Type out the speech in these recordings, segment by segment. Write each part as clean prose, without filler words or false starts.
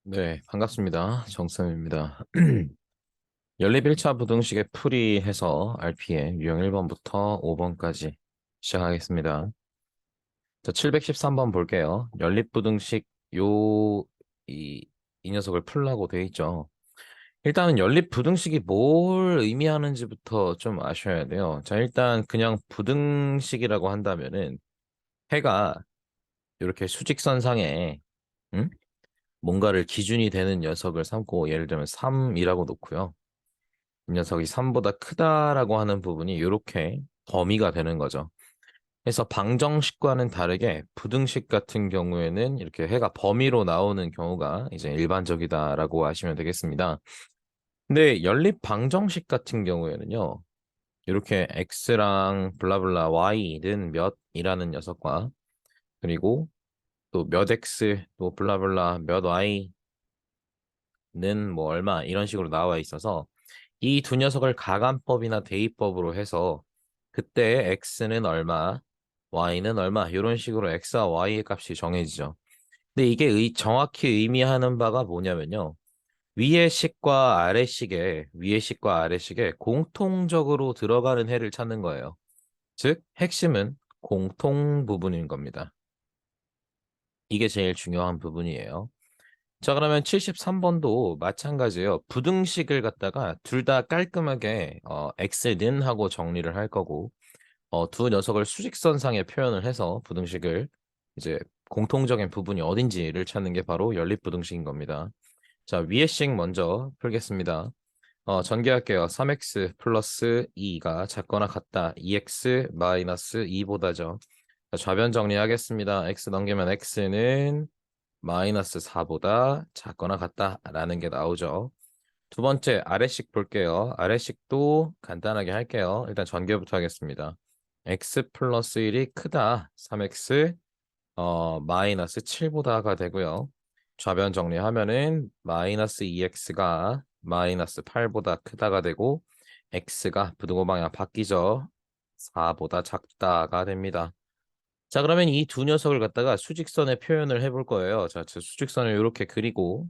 네, 반갑습니다. 정쌤입니다. 연립 1차 부등식의 풀이해서 RP의 유형 1번부터 5번까지 시작하겠습니다. 자, 713번 볼게요. 연립 부등식 이, 이 녀석을 풀라고 돼 있죠. 일단은 연립 부등식이 뭘 의미하는지부터 좀 아셔야 돼요. 자, 일단 그냥 부등식이라고 한다면은 해가 이렇게 수직선상에 응? 뭔가를 기준이 되는 녀석을 삼고 예를 들면 3이라고 놓고요. 이 녀석이 3보다 크다라고 하는 부분이 이렇게 범위가 되는 거죠. 그래서 방정식과는 다르게 부등식 같은 경우에는 이렇게 해가 범위로 나오는 경우가 이제 일반적이다라고 하시면 되겠습니다. 근데 연립 방정식 같은 경우에는요. 이렇게 x랑 블라블라 y는 몇이라는 녀석과 그리고 또 몇 x 또 블라블라 몇 y는 뭐 얼마 이런 식으로 나와 있어서 이 두 녀석을 가간법이나 대입법으로 해서 그때 x는 얼마, y는 얼마 이런 식으로 x와 y의 값이 정해지죠. 근데 이게 정확히 의미하는 바가 뭐냐면요. 위의 식과 아래 식에 공통적으로 들어가는 해를 찾는 거예요. 즉, 핵심은 공통 부분인 겁니다. 이게 제일 중요한 부분이에요. 자, 그러면 73번도 마찬가지예요. 부등식을 갖다가 둘 다 깔끔하게 x는 하고 정리를 할 거고 두 녀석을 수직선상에 표현을 해서 부등식을 이제 공통적인 부분이 어딘지를 찾는 게 바로 연립부등식인 겁니다. 자, 위의 식 먼저 풀겠습니다. 전개할게요. 3x 플러스 2가 작거나 같다. 2x 마이너스 2보다죠. 자, 좌변 정리하겠습니다. x 넘기면 x는 마이너스 4보다 작거나 같다라는 게 나오죠. 두 번째 아래식 볼게요. 아래식도 간단하게 할게요. 일단 전개부터 하겠습니다. x 플러스 1이 크다. 3x 마이너스 7보다가 되고요. 좌변 정리하면은 마이너스 2x가 마이너스 8보다 크다가 되고 x가 부등호 방향 바뀌죠. 4보다 작다가 됩니다. 자, 그러면 이 두 녀석을 갖다가 수직선에 표현을 해볼 거예요. 자, 저 수직선을 이렇게 그리고,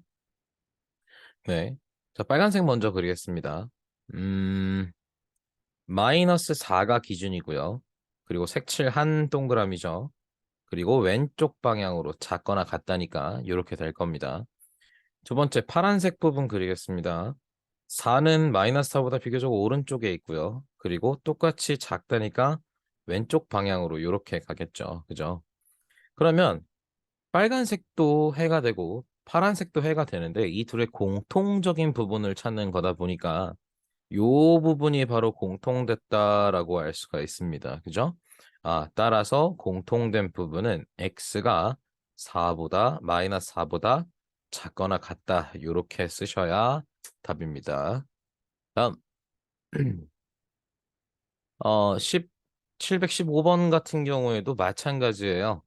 네. 자, 빨간색 먼저 그리겠습니다. 음, 마이너스 4가 기준이고요. 그리고 색칠 한 동그라미죠. 그리고 왼쪽 방향으로 작거나 같다니까 이렇게 될 겁니다. 두 번째 파란색 부분 그리겠습니다. 4는 마이너스 4보다 비교적 오른쪽에 있고요. 그리고 똑같이 작다니까 왼쪽 방향으로 이렇게 가겠죠. 그죠? 그러면 빨간색도 해가 되고 파란색도 해가 되는데 이 둘의 공통적인 부분을 찾는 거다 보니까 요 부분이 바로 공통됐다라고 할 수가 있습니다. 그죠? 따라서 공통된 부분은 x가 4보다 마이너스 4보다 작거나 같다. 이렇게 쓰셔야 답입니다. 다음 715번 같은 경우에도 마찬가지예요.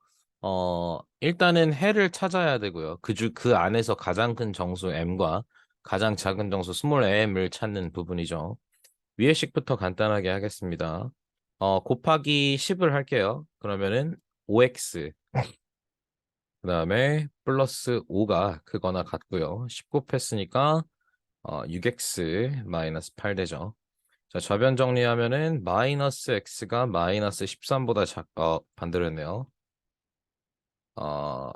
일단은 해를 찾아야 되고요. 그 안에서 가장 큰 정수 m과 가장 작은 정수 스몰 m을 찾는 부분이죠. 위의 식부터 간단하게 하겠습니다. 곱하기 10을 할게요. 그러면은 5x, 그 다음에 플러스 5가 크거나 같고요. 10 곱했으니까 6x 마이너스 8 되죠. 자, 좌변 정리하면은 마이너스 x가 마이너스 13보다 반대로 했네요. 어,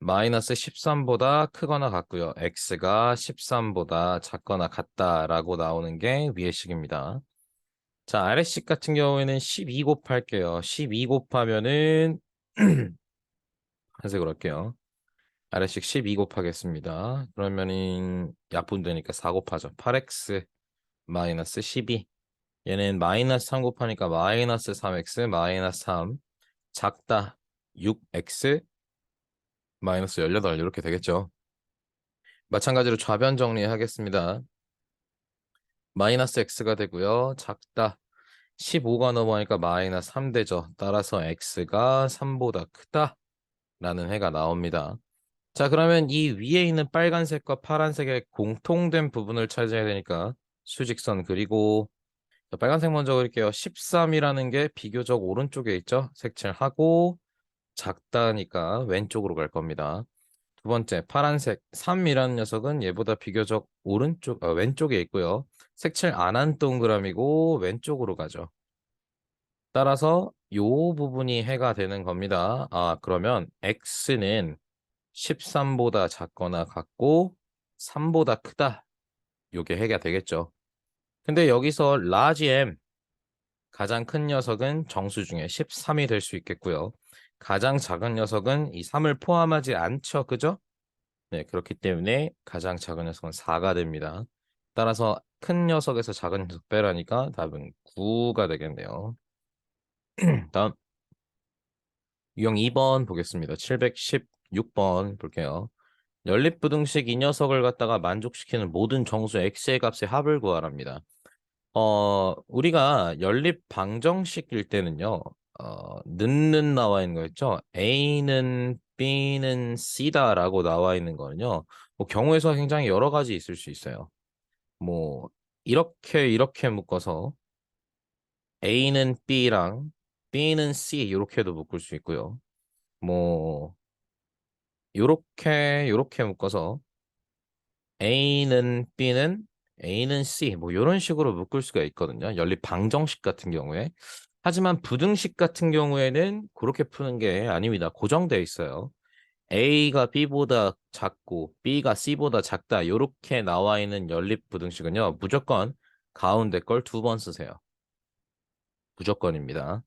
마이너스 13보다 크거나 같고요. x가 13보다 작거나 같다라고 나오는 게 위의 식입니다. 자, 아래식 같은 경우에는 12 곱할게요. 12 곱하면은 한색으로 할게요. 아래식 12 곱하겠습니다. 그러면은 약분되니까 4 곱하죠. 8x 마이너스 12. 얘는 마이너스 3 곱하니까 마이너스 3x 마이너스 3 작다 6x 마이너스 18 이렇게 되겠죠. 마찬가지로 좌변 정리하겠습니다. 마이너스 x가 되고요. 작다 15가 넘어가니까 마이너스 3 되죠. 따라서 x가 3보다 크다라는 해가 나옵니다. 자, 그러면 이 위에 있는 빨간색과 파란색의 공통된 부분을 찾아야 되니까 수직선 그리고 자, 빨간색 먼저 그릴게요. 13이라는 게 비교적 오른쪽에 있죠. 색칠하고 작다니까 왼쪽으로 갈 겁니다. 두 번째, 파란색 3이라는 녀석은 얘보다 비교적 왼쪽에 있고요. 색칠 안 한 동그라미고 왼쪽으로 가죠. 따라서 요 부분이 해가 되는 겁니다. 그러면 x는 13보다 작거나 같고 3보다 크다. 요게 해가 되겠죠. 근데 여기서 large M, 가장 큰 녀석은 정수 중에 13이 될 수 있겠고요. 가장 작은 녀석은 이 3을 포함하지 않죠. 그죠? 네, 그렇기 때문에 가장 작은 녀석은 4가 됩니다. 따라서 큰 녀석에서 작은 녀석 빼라니까 답은 9가 되겠네요. 다음 유형 2번 보겠습니다. 716번 볼게요. 연립부등식 이 녀석을 갖다가 만족시키는 모든 정수 x의 값의 합을 구하랍니다. 우리가 연립 방정식일 때는요, 는는 나와 있는 거 있죠? A는 B는 C다라고 나와 있는 거는요, 뭐 경우의 수가 굉장히 여러 가지 있을 수 있어요. 뭐, 이렇게 묶어서 A는 B랑 B는 C 이렇게도 묶을 수 있고요. 뭐, 요렇게 묶어서 A는 C 뭐 이런 식으로 묶을 수가 있거든요. 연립 방정식 같은 경우에. 하지만 부등식 같은 경우에는 그렇게 푸는 게 아닙니다. 고정되어 있어요. A가 B보다 작고 B가 C보다 작다. 이렇게 나와 있는 연립 부등식은요. 무조건 가운데 걸 두 번 쓰세요. 무조건입니다.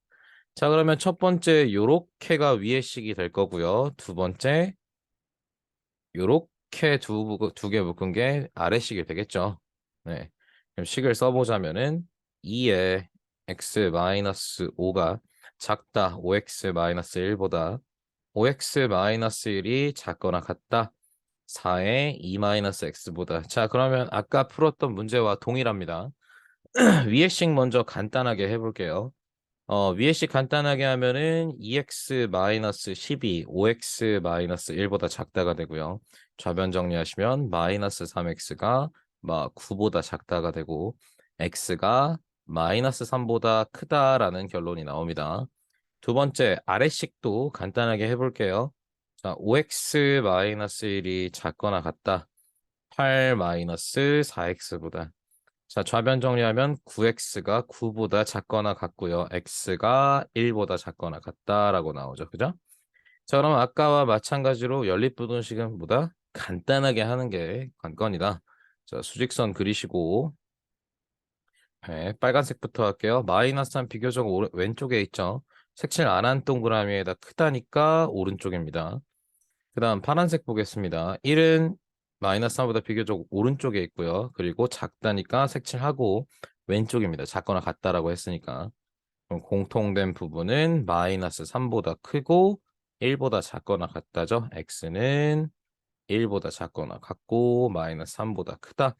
자, 그러면 첫 번째 요렇게가 위의 식이 될 거고요. 두 번째 요렇게 두 개 묶은 게 아래식이 되겠죠. 네. 그럼 식을 써보자면은 2의 x-5가 작다 5x-1보다 5x-1이 작거나 같다 4의 2-x보다. 자, 그러면 아까 풀었던 문제와 동일합니다. 위의 식 먼저 간단하게 해볼게요. 위에 식 간단하게 하면은 2x-12, 5x-1보다 작다가 되고요. 좌변 정리하시면 마이너스 3x가 9보다 작다가 되고 x가 마이너스 3보다 크다라는 결론이 나옵니다. 두 번째 아래식도 간단하게 해볼게요. 자, 5x-1이 작거나 같다. 8-4x보다. 자, 좌변 정리하면 9x가 9보다 작거나 같고요. x가 1보다 작거나 같다라고 나오죠. 그죠? 자, 그럼 아까와 마찬가지로 연립부등식은 뭐다? 간단하게 하는 게 관건이다. 자, 수직선 그리시고 네, 빨간색부터 할게요. 마이너스 3 비교적 왼쪽에 있죠. 색칠 안 한 동그라미에다 크다니까 오른쪽입니다. 그 다음 파란색 보겠습니다. 1은 마이너스 3보다 비교적 오른쪽에 있고요. 그리고 작다니까 색칠하고 왼쪽입니다. 작거나 같다라고 했으니까. 그럼 공통된 부분은 마이너스 3보다 크고 1보다 작거나 같다죠. x는 1보다 작거나 같고 마이너스 3보다 크다.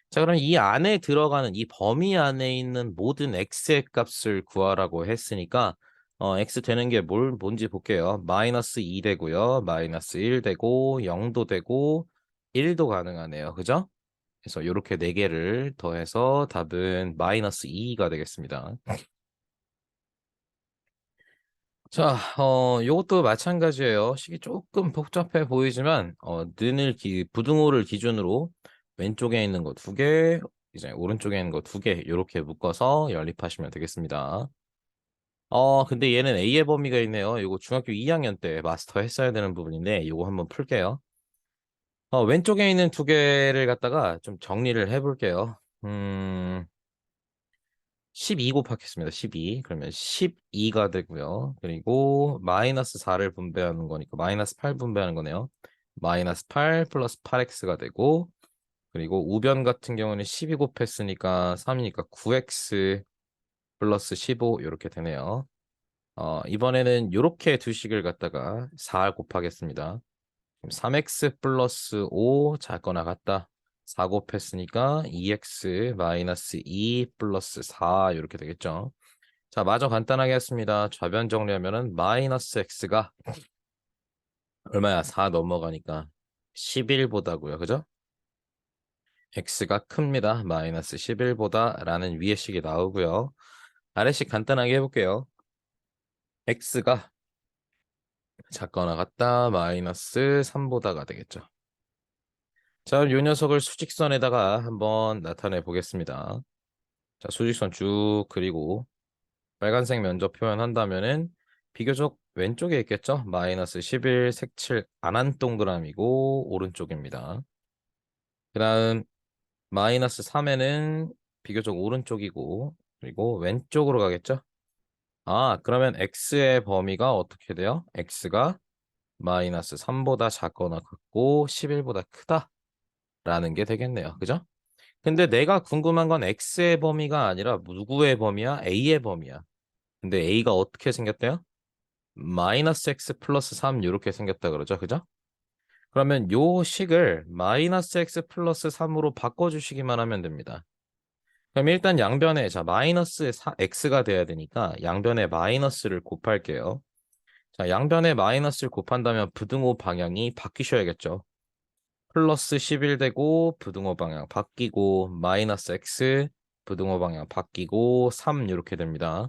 자, 그럼 이 안에 들어가는 이 범위 안에 있는 모든 x의 값을 구하라고 했으니까 x 되는 게 뭔지 볼게요. 마이너스 2 되고요. 마이너스 1 되고 0도 되고 1도 가능하네요. 그죠? 그래서 이렇게 네 개를 더해서 답은 마이너스 2가 되겠습니다. 자, 요것도 마찬가지예요. 식이 조금 복잡해 보이지만, 부등호를 기준으로 왼쪽에 있는 거 두 개, 이제 오른쪽에 있는 거 두 개, 이렇게 묶어서 연립하시면 되겠습니다. 근데 얘는 A의 범위가 있네요. 이거 중학교 2학년 때 마스터 했어야 되는 부분인데, 이거 한번 풀게요. 왼쪽에 있는 두 개를 갖다가 좀 정리를 해볼게요. 12 곱하겠습니다. 12. 그러면 12가 되고요. 그리고 마이너스 4를 분배하는 거니까 마이너스 8 분배하는 거네요. 마이너스 8 플러스 8x가 되고 그리고 우변 같은 경우는 12 곱했으니까 3이니까 9x 플러스 15 이렇게 되네요. 이번에는 이렇게 두 식을 갖다가 4 곱하겠습니다. 3x 플러스 5 작거나 같다. 4 곱했으니까 2x 마이너스 2 플러스 4 이렇게 되겠죠. 자, 마저 간단하게 했습니다. 좌변 정리하면은 마이너스 x가 얼마야? 4 넘어가니까 11보다고요. 그죠? x가 큽니다. 마이너스 11보다 라는 위의 식이 나오고요. 아래식 간단하게 해볼게요. x가 작거나 같다 마이너스 3보다가 되겠죠. 자, 이 녀석을 수직선에다가 한번 나타내 보겠습니다. 자, 수직선 쭉 그리고 빨간색 면적 표현한다면은 비교적 왼쪽에 있겠죠? 마이너스 11 색칠 안한 동그라미고 오른쪽입니다. 그 다음 마이너스 3에는 비교적 오른쪽이고 그리고 왼쪽으로 가겠죠? 아, 그러면 x의 범위가 어떻게 돼요? x가 마이너스 3보다 작거나 같고 11보다 크다라는 게 되겠네요. 그죠? 근데 내가 궁금한 건 x의 범위가 아니라 누구의 범위야? a의 범위야. 근데 a가 어떻게 생겼대요? 마이너스 x 플러스 3 이렇게 생겼다 그러죠. 그죠? 그러면 요 식을 마이너스 x 플러스 3으로 바꿔주시기만 하면 됩니다. 그럼 일단 양변에 자 마이너스 x가 돼야 되니까 양변에 마이너스를 곱할게요. 자 양변에 마이너스를 곱한다면 부등호 방향이 바뀌셔야겠죠. 플러스 11 되고 부등호 방향 바뀌고 마이너스 x 부등호 방향 바뀌고 3 이렇게 됩니다.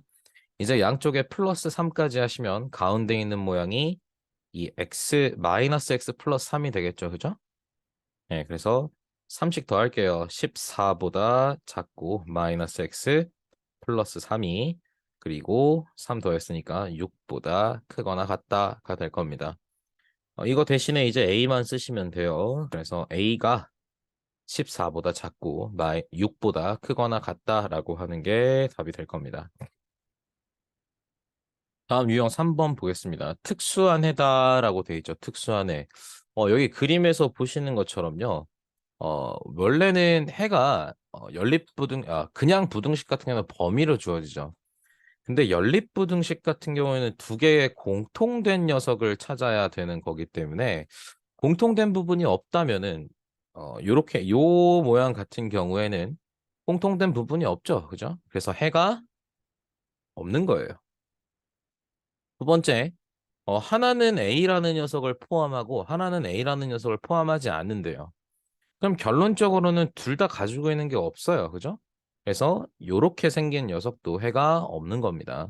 이제 양쪽에 플러스 3까지 하시면 가운데 있는 모양이 이 x 마이너스 x 플러스 3이 되겠죠. 그죠? 네, 그래서 3씩 더 할게요. 14보다 작고 마이너스 x 플러스 3이 그리고 3 더했으니까 6보다 크거나 같다가 될 겁니다. 이거 대신에 이제 a만 쓰시면 돼요. 그래서 a가 14보다 작고 6보다 크거나 같다라고 하는 게 답이 될 겁니다. 다음 유형 3번 보겠습니다. 특수한 해다라고 돼 있죠. 특수한 해. 여기 그림에서 보시는 것처럼요. 원래는 해가 그냥 부등식 같은 경우는 범위로 주어지죠. 근데 연립부등식 같은 경우에는 두 개의 공통된 녀석을 찾아야 되는 거기 때문에 공통된 부분이 없다면은 요렇게 요 모양 같은 경우에는 공통된 부분이 없죠. 그죠? 그래서 해가 없는 거예요. 두 번째, 하나는 A라는 녀석을 포함하고 하나는 A라는 녀석을 포함하지 않는데요. 그럼 결론적으로는 둘 다 가지고 있는 게 없어요. 그죠? 그래서 요렇게 생긴 녀석도 해가 없는 겁니다.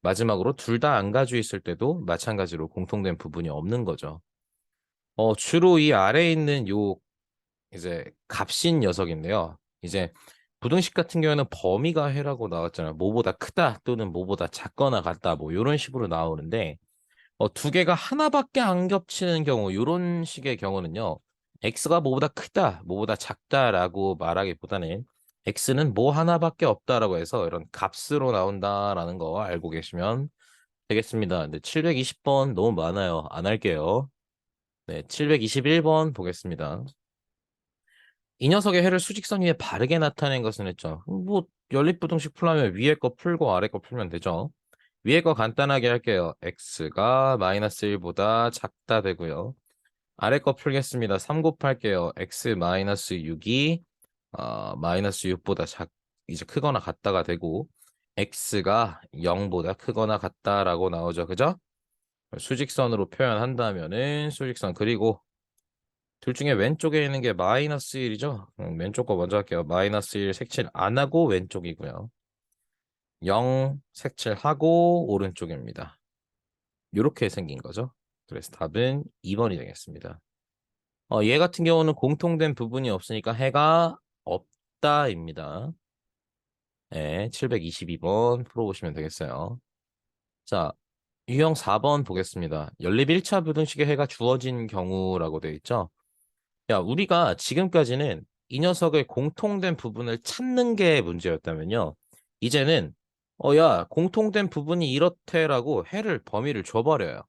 마지막으로 둘 다 안 가지고 있을 때도 마찬가지로 공통된 부분이 없는 거죠. 주로 이 아래에 있는 요 이제 값인 녀석인데요. 이제 부등식 같은 경우에는 범위가 해라고 나왔잖아요. 뭐보다 크다 또는 뭐보다 작거나 같다 뭐 이런 식으로 나오는데 두 개가 하나밖에 안 겹치는 경우 이런 식의 경우는요. x가 뭐보다 크다, 뭐보다 작다라고 말하기보다는 x는 뭐 하나밖에 없다라고 해서 이런 값으로 나온다라는 거 알고 계시면 되겠습니다. 근데 720번 너무 많아요. 안 할게요. 네, 721번 보겠습니다. 이 녀석의 해를 수직선 위에 바르게 나타낸 것은 했죠. 뭐 연립부등식 풀려면 위에 거 풀고 아래 거 풀면 되죠. 위에 거 간단하게 할게요. x가 마이너스 1보다 작다 되고요. 아래 거 풀겠습니다. 3 곱할게요. x 마이너스 6이 마이너스 6보다 이제 크거나 같다가 되고 x가 0보다 크거나 같다라고 나오죠. 그죠? 수직선으로 표현한다면은 수직선 그리고 둘 중에 왼쪽에 있는 게 마이너스 1이죠. 왼쪽 거 먼저 할게요. 마이너스 1 색칠 안 하고 왼쪽이고요. 0 색칠하고 오른쪽입니다. 이렇게 생긴 거죠. 그래서 답은 2번이 되겠습니다. 얘 같은 경우는 공통된 부분이 없으니까 해가 없다입니다. 네, 722번 풀어보시면 되겠어요. 자, 유형 4번 보겠습니다. 연립 1차 부등식의 해가 주어진 경우라고 되어 있죠. 야, 우리가 지금까지는 이 녀석의 공통된 부분을 찾는 게 문제였다면요. 이제는 야, 공통된 부분이 이렇대라고 해를 범위를 줘버려요.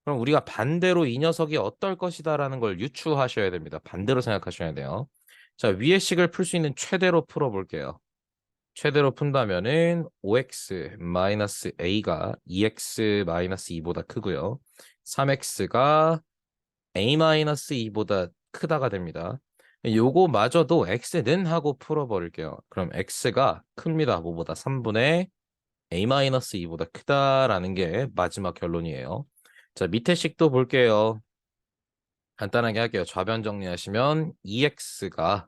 그럼 우리가 반대로 이 녀석이 어떨 것이다라는 걸 유추하셔야 됩니다. 반대로 생각하셔야 돼요. 자, 위의 식을 풀 수 있는 최대로 풀어볼게요. 최대로 푼다면은 5x-a가 2x-2보다 크고요. 3x가 a-2보다 크다가 됩니다. 요거마저도 x는 하고 풀어버릴게요. 그럼 x가 큽니다. 뭐보다 3분의 a-2보다 크다라는 게 마지막 결론이에요. 자, 밑에 식도 볼게요. 간단하게 할게요. 좌변 정리하시면 2x가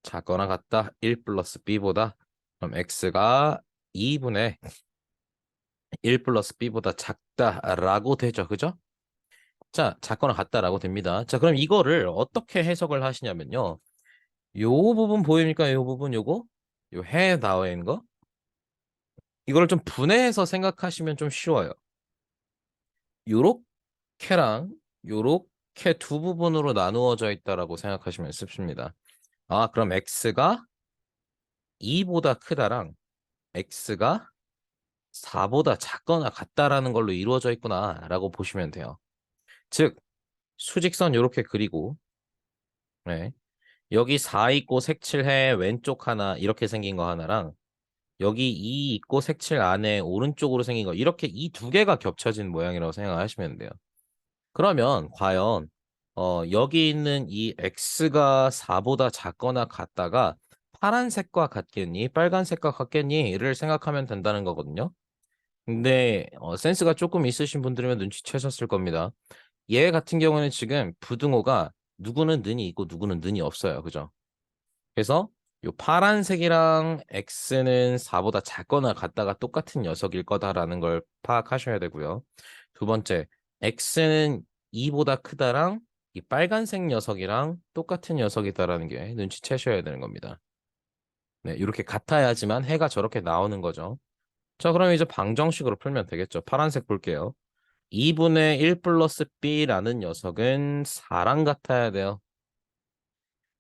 작거나 같다. 1 플러스 b보다. 그럼 x가 2분의 1 플러스 b보다 작다라고 되죠. 그죠? 자, 작거나 같다라고 됩니다. 자, 그럼 이거를 어떻게 해석을 하시냐면요. 요 부분 보입니까? 요 부분 요거? 요 해 나와 있는 거? 이거를 좀 분해해서 생각하시면 좀 쉬워요. 요렇게랑 요렇게 두 부분으로 나누어져 있다라고 생각하시면 쉽습니다. 아, 그럼 x가 2보다 크다랑 x가 4보다 작거나 같다라는 걸로 이루어져 있구나라고 보시면 돼요. 즉, 수직선 요렇게 그리고 네. 여기 4 있고 색칠해 왼쪽 하나 이렇게 생긴 거 하나랑 여기 2 있고 색칠 안에 오른쪽으로 생긴 거 이렇게 이 두 개가 겹쳐진 모양이라고 생각하시면 돼요. 그러면 과연 여기 있는 이 x가 4보다 작거나 같다가 파란색과 같겠니? 빨간색과 같겠니?를 생각하면 된다는 거거든요. 근데 센스가 조금 있으신 분들이면 눈치채셨을 겁니다. 얘 같은 경우는 지금 부등호가 누구는 는이 있고 누구는 는이 없어요. 그죠? 그래서 요 파란색이랑 x는 4보다 작거나 같다가 똑같은 녀석일 거다라는 걸 파악하셔야 되고요. 두 번째, x는 2보다 크다랑 이 빨간색 녀석이랑 똑같은 녀석이다라는 게 눈치채셔야 되는 겁니다. 네, 이렇게 같아야지만 해가 저렇게 나오는 거죠. 자, 그럼 이제 방정식으로 풀면 되겠죠. 파란색 볼게요. 2분의 1 플러스 b라는 녀석은 4랑 같아야 돼요.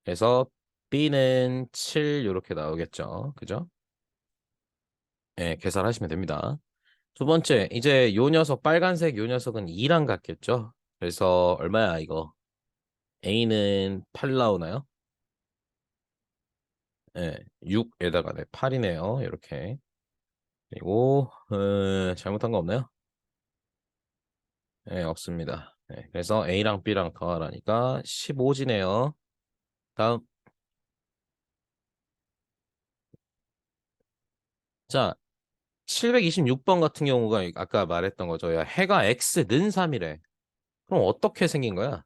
그래서 b는 7 이렇게 나오겠죠. 그죠? 네, 계산하시면 됩니다. 두 번째, 이제 요 녀석 빨간색 요 녀석은 2랑 같겠죠. 그래서 얼마야 이거? a는 8 나오나요? 네, 6에다가 네, 8이네요. 이렇게. 그리고 잘못한 거 없나요? 네, 없습니다. 네, 그래서 a랑 b랑 더하라니까 15지네요. 다음. 자, 726번 같은 경우가 아까 말했던 거죠. 야, 해가 x는 3이래. 그럼 어떻게 생긴 거야?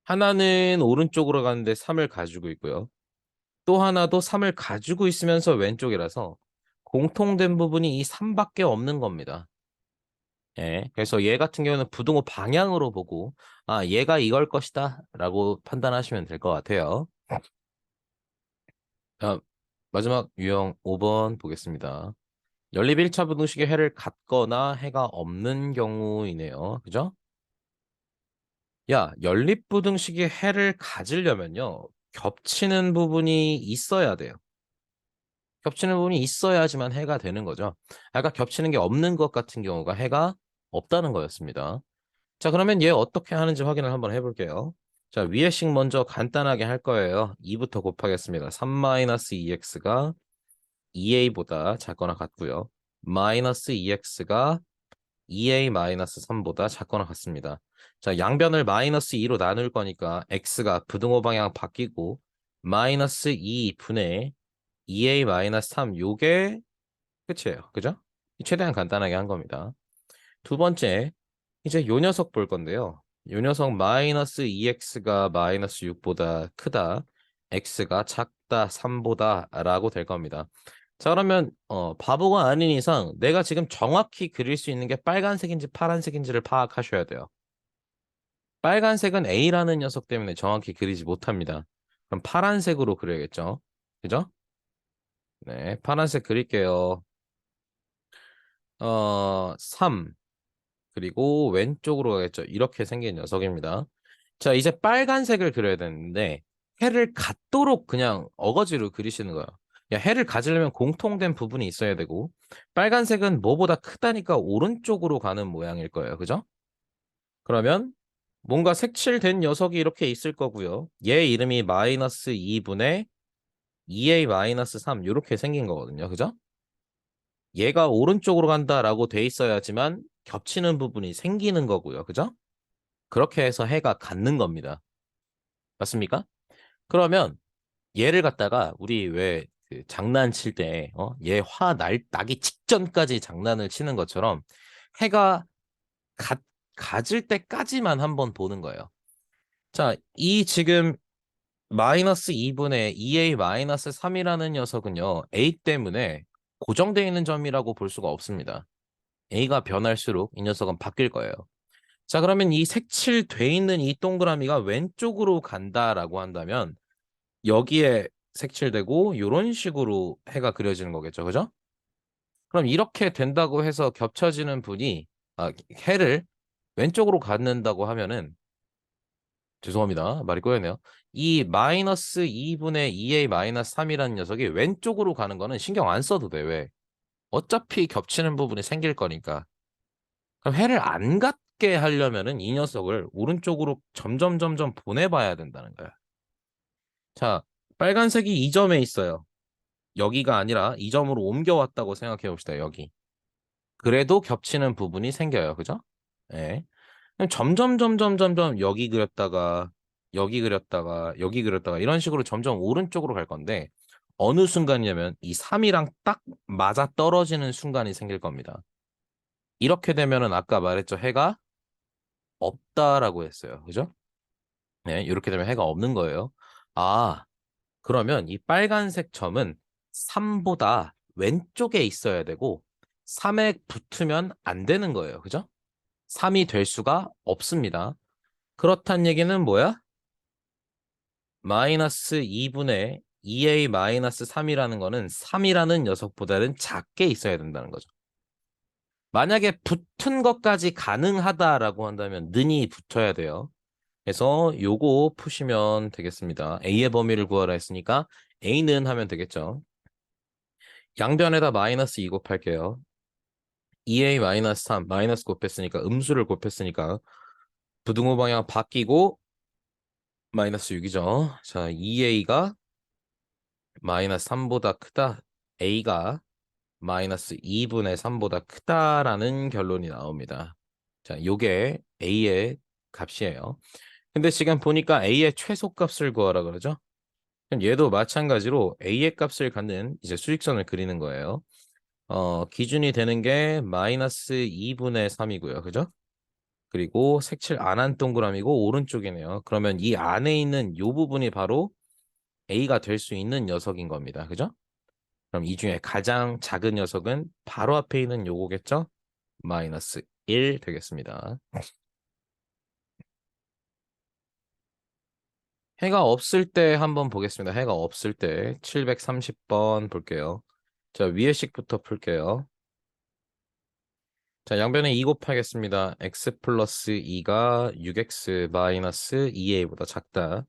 하나는 오른쪽으로 가는데 3을 가지고 있고요. 또 하나도 3을 가지고 있으면서 왼쪽이라서 공통된 부분이 이 3밖에 없는 겁니다. 예, 그래서 얘 같은 경우는 부등호 방향으로 보고 아, 얘가 이걸 것이다 라고 판단하시면 될 것 같아요. 자, 마지막 유형 5번 보겠습니다. 연립 1차 부등식의 해를 갖거나 해가 없는 경우이네요. 그죠? 야, 연립부등식의 해를 가지려면요. 겹치는 부분이 있어야 돼요. 겹치는 부분이 있어야지만 해가 되는 거죠. 아까 겹치는 게 없는 것 같은 경우가 해가 없다는 거였습니다. 자, 그러면 얘 어떻게 하는지 확인을 한번 해볼게요. 자, 위에식 먼저 간단하게 할 거예요. 2부터 곱하겠습니다. 3-2x가 2a보다 작거나 같고요. 마이너스 2x가 2a-3보다 작거나 같습니다. 자, 양변을 마이너스 2로 나눌 거니까 x가 부등호 방향 바뀌고 마이너스 2분의 2a-3 요게 끝이에요. 그죠? 최대한 간단하게 한 겁니다. 두 번째, 이제 요 녀석 볼 건데요. 요 녀석 마이너스 2x가 마이너스 6보다 크다. x가 작다 3보다 라고 될 겁니다. 자, 그러면 바보가 아닌 이상 내가 지금 정확히 그릴 수 있는 게 빨간색인지 파란색인지를 파악하셔야 돼요. 빨간색은 A라는 녀석 때문에 정확히 그리지 못합니다. 그럼 파란색으로 그려야겠죠. 그죠? 네, 파란색 그릴게요. 3 그리고 왼쪽으로 가겠죠. 이렇게 생긴 녀석입니다. 자, 이제 빨간색을 그려야 되는데 해를 갖도록 그냥 어거지로 그리시는 거예요. 야, 해를 가지려면 공통된 부분이 있어야 되고 빨간색은 뭐보다 크다니까 오른쪽으로 가는 모양일 거예요. 그죠? 그러면 뭔가 색칠된 녀석이 이렇게 있을 거고요. 얘 이름이 마이너스 2분의 2a-3 이렇게 생긴 거거든요. 그죠? 얘가 오른쪽으로 간다라고 돼 있어야지만 겹치는 부분이 생기는 거고요. 그죠? 그렇게 해서 해가 갖는 겁니다. 맞습니까? 그러면 얘를 갖다가 우리 왜그 장난칠 때, 얘 나기 직전까지 장난을 치는 것처럼 해가 가, 가질 때까지만 한번 보는 거예요. 자, 이 지금 마이너스 2분의 2a 마이너스 3이라는 녀석은요, a 때문에 고정되어 있는 점이라고 볼 수가 없습니다. a가 변할수록 이 녀석은 바뀔 거예요. 자, 그러면 이 색칠돼 있는 이 동그라미가 왼쪽으로 간다라고 한다면 여기에 색칠되고 이런 식으로 해가 그려지는 거겠죠. 그죠? 그럼 이렇게 된다고 해서 겹쳐지는 분이 해를 왼쪽으로 갖는다고 하면은 죄송합니다. 말이 꼬였네요. 이 마이너스 2분의 2a 마이너스 3이라는 녀석이 왼쪽으로 가는 거는 신경 안 써도 돼. 왜? 어차피 겹치는 부분이 생길 거니까. 그럼 해를 안 갖게 하려면은 이 녀석을 오른쪽으로 점점 보내봐야 된다는 거야. 자, 빨간색이 이 점에 있어요. 여기가 아니라 이 점으로 옮겨왔다고 생각해 봅시다. 여기. 그래도 겹치는 부분이 생겨요. 그죠? 예. 그럼 점점 여기 그렸다가 여기 그렸다가 여기 그렸다가 이런 식으로 점점 오른쪽으로 갈 건데 어느 순간이냐면 이 3이랑 딱 맞아 떨어지는 순간이 생길 겁니다. 이렇게 되면은 아까 말했죠. 해가 없다라고 했어요. 그죠? 네, 이렇게 되면 해가 없는 거예요. 아, 그러면 이 빨간색 점은 3보다 왼쪽에 있어야 되고 3에 붙으면 안 되는 거예요. 그죠? 3이 될 수가 없습니다. 그렇단 얘기는 뭐야? 마이너스 2분의 2a 마이너스 3이라는 거는 3이라는 녀석보다는 작게 있어야 된다는 거죠. 만약에 붙은 것까지 가능하다라고 한다면 는이 붙어야 돼요. 그래서 요거 푸시면 되겠습니다. a의 범위를 구하라 했으니까 a는 하면 되겠죠. 양변에다 마이너스 2 곱할게요. 2a 마이너스 3 마이너스 곱했으니까 음수를 곱했으니까 부등호 방향 바뀌고 마이너스 6이죠. 자, 2a가 마이너스 3보다 크다. a가 마이너스 2분의 3보다 크다라는 결론이 나옵니다. 자, 요게 a의 값이에요. 근데 지금 보니까 a의 최소값을 구하라 그러죠? 그럼 얘도 마찬가지로 a의 값을 갖는 이제 수직선을 그리는 거예요. 기준이 되는 게 마이너스 2분의 3이고요. 그죠? 그리고 색칠 안 한 동그라미고 오른쪽이네요. 그러면 이 안에 있는 요 부분이 바로 a가 될 수 있는 녀석인 겁니다. 그죠? 그럼 이 중에 가장 작은 녀석은 바로 앞에 있는 요거겠죠? 마이너스 1 되겠습니다. 해가 없을 때 한번 보겠습니다. 해가 없을 때 730번 볼게요. 자, 위에 식부터 풀게요. 자, 양변에 2 곱하겠습니다. x 플러스 2가 6x 마이너스 2a보다 작다.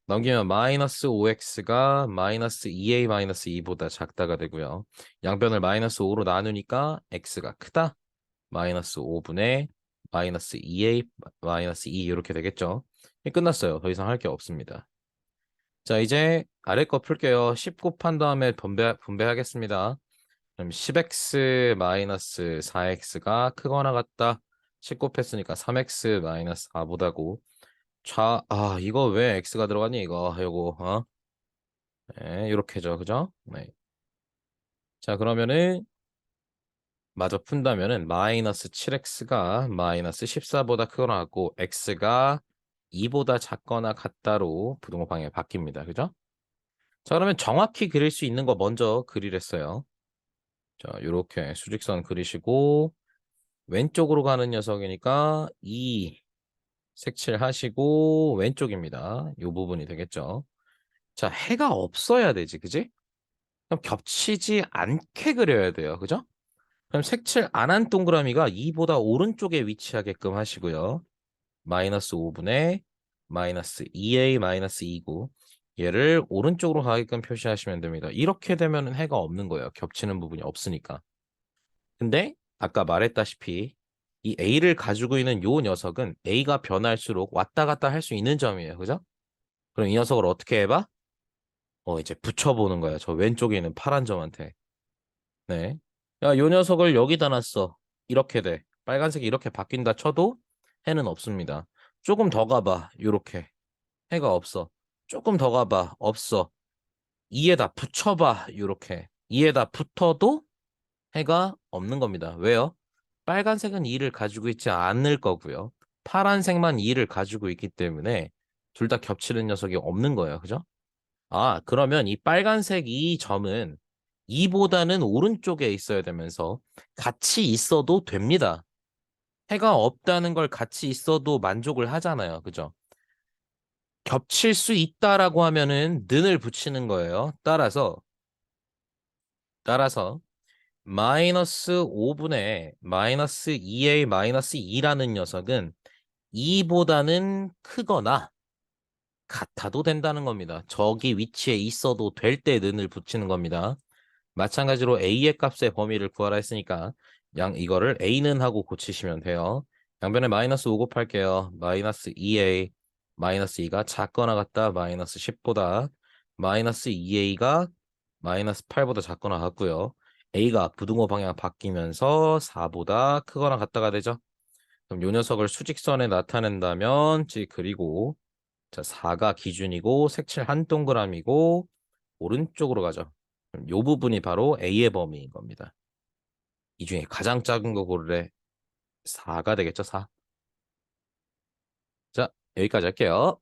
넘기면 마이너스 5x가 마이너스 2a 마이너스 2보다 작다가 되고요. 양변을 마이너스 5로 나누니까 x가 크다. 마이너스 5분의 마이너스 2a 마이너스 2 이렇게 되겠죠. 끝났어요. 더 이상 할 게 없습니다. 자, 이제 아래 거 풀게요. 10 곱한 다음에 분배하겠습니다. 그럼 10x 마이너스 4x가 크거나 같다. 10 곱했으니까 3x 마이너스 4보다고. 이거 왜 x가 들어가니? 요거. 네, 이렇게죠. 그죠? 네. 자, 그러면은 마저 푼다면은 마이너스 7x가 마이너스 14보다 크거나 같고 x가 2보다 작거나 같다로 부등호 방향이 바뀝니다. 그죠? 자, 그러면 정확히 그릴 수 있는 거 먼저 그리랬어요. 자, 이렇게 수직선 그리시고 왼쪽으로 가는 녀석이니까 2 색칠하시고 왼쪽입니다. 이 부분이 되겠죠. 자, 해가 없어야 되지, 그지? 그럼 겹치지 않게 그려야 돼요. 그죠? 그럼 색칠 안 한 동그라미가 2보다 오른쪽에 위치하게끔 하시고요. 마이너스 5분의 마이너스 2a 마이너스 2고 얘를 오른쪽으로 가게끔 표시하시면 됩니다. 이렇게 되면 해가 없는 거예요. 겹치는 부분이 없으니까. 근데 아까 말했다시피 이 a를 가지고 있는 요 녀석은 a가 변할수록 왔다 갔다 할 수 있는 점이에요. 그죠? 그럼 이 녀석을 어떻게 해봐? 이제 붙여보는 거야. 저 왼쪽에 있는 파란 점한테. 네. 야, 요 녀석을 여기다 놨어. 이렇게 돼. 빨간색이 이렇게 바뀐다 쳐도 해는 없습니다. 조금 더 가봐. 요렇게. 해가 없어. 조금 더 가봐. 없어. 2에다 붙여봐. 요렇게. 2에다 붙어도 해가 없는 겁니다. 왜요? 빨간색은 2를 가지고 있지 않을 거고요. 파란색만 2를 가지고 있기 때문에 둘 다 겹치는 녀석이 없는 거예요. 그죠? 그러면 이 빨간색 이 점은 2보다는 오른쪽에 있어야 되면서 같이 있어도 됩니다. 해가 없다는 걸 같이 있어도 만족을 하잖아요. 그죠? 겹칠 수 있다라고 하면은 는을 붙이는 거예요. 따라서 마이너스 5분의 마이너스 2a 마이너스 2라는 녀석은 2보다는 크거나 같아도 된다는 겁니다. 저기 위치에 있어도 될 때 는을 붙이는 겁니다. 마찬가지로 a의 값의 범위를 구하라 했으니까 이거를 a는 하고 고치시면 돼요. 양변에 마이너스 5 곱할게요. 마이너스 2a 마이너스 2가 작거나 같다. 마이너스 10보다 마이너스 2a가 마이너스 8보다 작거나 같고요. a가 부등호 방향 바뀌면서 4보다 크거나 같다가 되죠. 그럼 요 녀석을 수직선에 나타낸다면 그리고 자 4가 기준이고 색칠 한 동그라미고 오른쪽으로 가죠. 그럼 요 부분이 바로 A의 범위인 겁니다. 이 중에 가장 작은 거 고르래. 4가 되겠죠, 4. 자, 여기까지 할게요.